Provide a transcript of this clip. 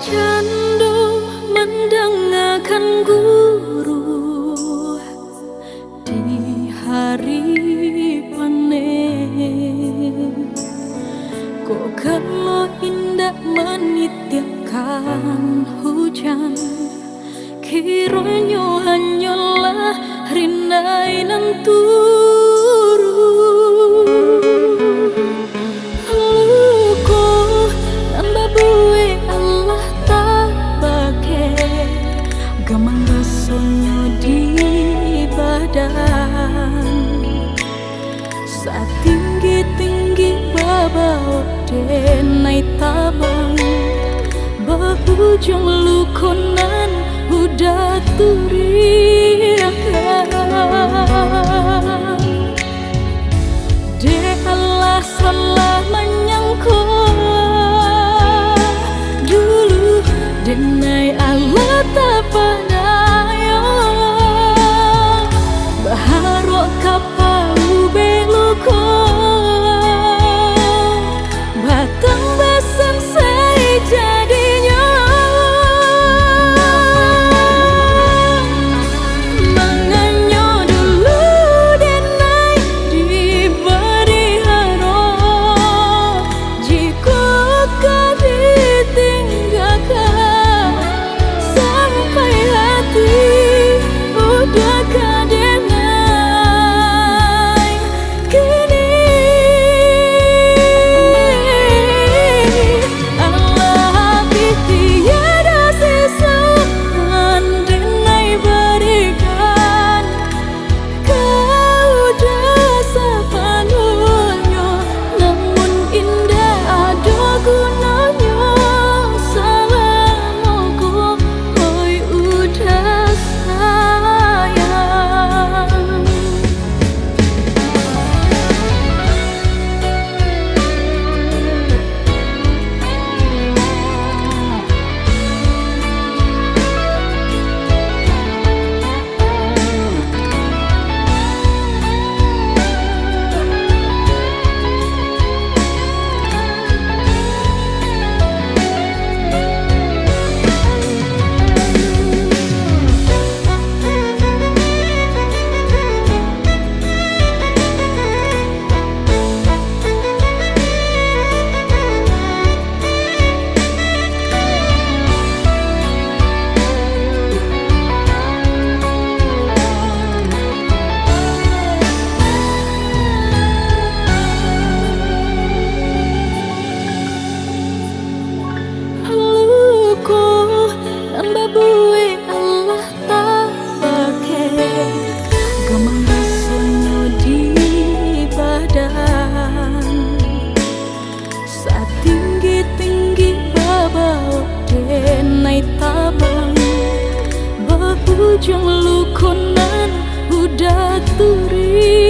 candu mendengarkan guru di hari panen. Kok kalau indah menitiakan hujan, kiranya hanyalah rindai nan turu. Luko nan babue Allah tak pakai gamang rasanya di badan. Saat tinggi-tinggi babawa denai tabang, bahujung lukonan udah turiakan. De Allah salah menyangka dulu, denai Allah tak panaya baharok kapal beluko batang basang saya jadinya. Saat tinggi-tinggi babawa denai tabang, bahujung lukonan udah turi.